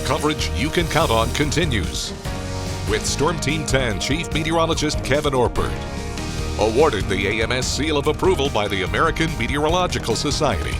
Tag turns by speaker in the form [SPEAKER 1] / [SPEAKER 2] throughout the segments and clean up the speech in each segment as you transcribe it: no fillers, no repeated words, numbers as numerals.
[SPEAKER 1] Coverage you can count on continues. With Storm Team 10 Chief Meteorologist Kevin Orpert. Awarded the AMS seal of approval by the American Meteorological Society.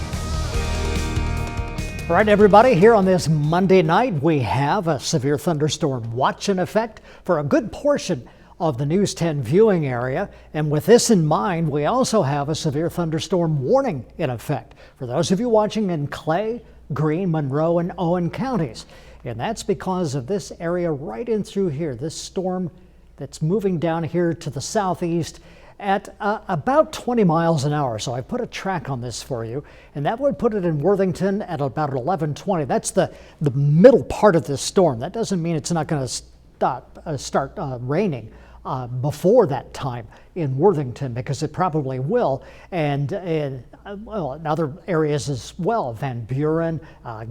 [SPEAKER 2] All right, everybody, here on this Monday night, we have a severe thunderstorm watch in effect for a good portion of the News 10 viewing area. And with this in mind, we also have a severe thunderstorm warning in effect for those of you watching in Clay, Greene, Monroe, and Owen counties. And that's because of this area right in through here, this storm that's moving down here to the southeast at about 20 miles an hour. So I put a track on this for you, and that would put it in Worthington at about 11:20. That's the middle part of this storm. That doesn't mean it's not going to start raining before that time in Worthington, because it probably will, and well, in other areas as well, Van Buren,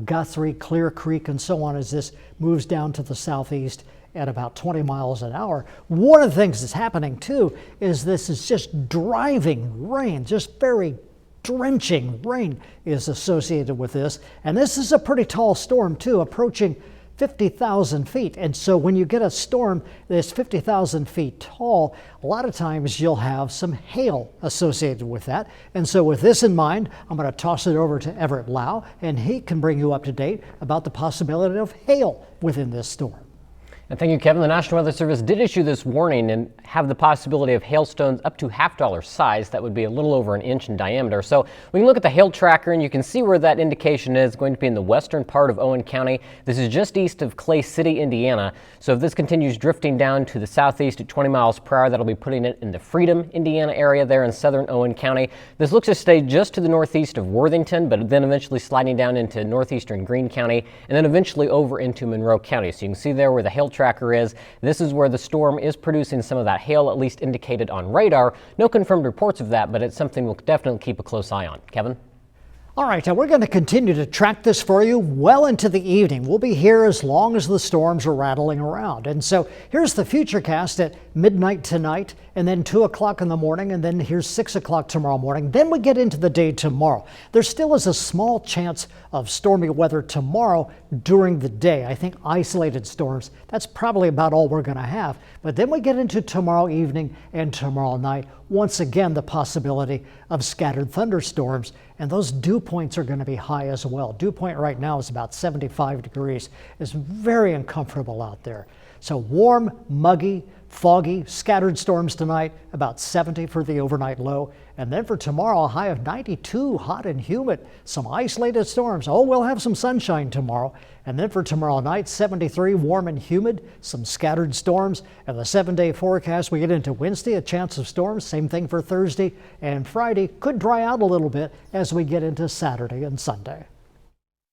[SPEAKER 2] Guthrie, Clear Creek, and so on, as this moves down to the southeast at about 20 miles an hour. One of the things that's happening too is this is just driving rain, just very drenching rain is associated with this. And this is a pretty tall storm too, approaching 50,000 feet. And so when you get a storm that's 50,000 feet tall, a lot of times you'll have some hail associated with that. And so with this in mind, I'm going to toss it over to Everett Lau, and he can bring you up to date about the possibility of hail within this storm.
[SPEAKER 3] And thank you, Kevin. The National Weather Service did issue this warning and have the possibility of hailstones up to $half size. That would be a little over 1 inch in diameter. So we can look at the hail tracker, and you can see where that indication is going to be in the western part of Owen County. This is just east of Clay City, Indiana. So if this continues drifting down to the southeast at 20 miles per hour, that'll be putting it in the Freedom, Indiana area there in southern Owen County. This looks to stay just to the northeast of Worthington, but then eventually sliding down into northeastern Greene County, and then eventually over into Monroe County. So you can see there where the hail tracker is. This is where the storm is producing some of that hail, at least indicated on radar. No confirmed reports of that, but it's something we'll definitely keep a close eye on. Kevin?
[SPEAKER 2] All right, we're going to continue to track this for you well into the evening. We'll be here as long as the storms are rattling around. And so here's the futurecast at midnight tonight, and then 2 o'clock in the morning, and then here's 6 o'clock tomorrow morning. Then we get into the day tomorrow. There still is a small chance of stormy weather tomorrow during the day. I think isolated storms, that's probably about all we're going to have. But then we get into tomorrow evening and tomorrow night. Once again, the possibility of scattered thunderstorms, and those dew points are going to be high as well. Dew point right now is about 75 degrees. It's very uncomfortable out there. So warm, muggy, foggy, scattered storms tonight, about 70 for the overnight low. And then for tomorrow, a high of 92, hot and humid. Some isolated storms. Oh, we'll have some sunshine tomorrow. And then for tomorrow night, 73, warm and humid, some scattered storms. And the 7-day forecast, we get into Wednesday, a chance of storms. Same thing for Thursday and Friday. Could dry out a little bit as we get into Saturday and Sunday.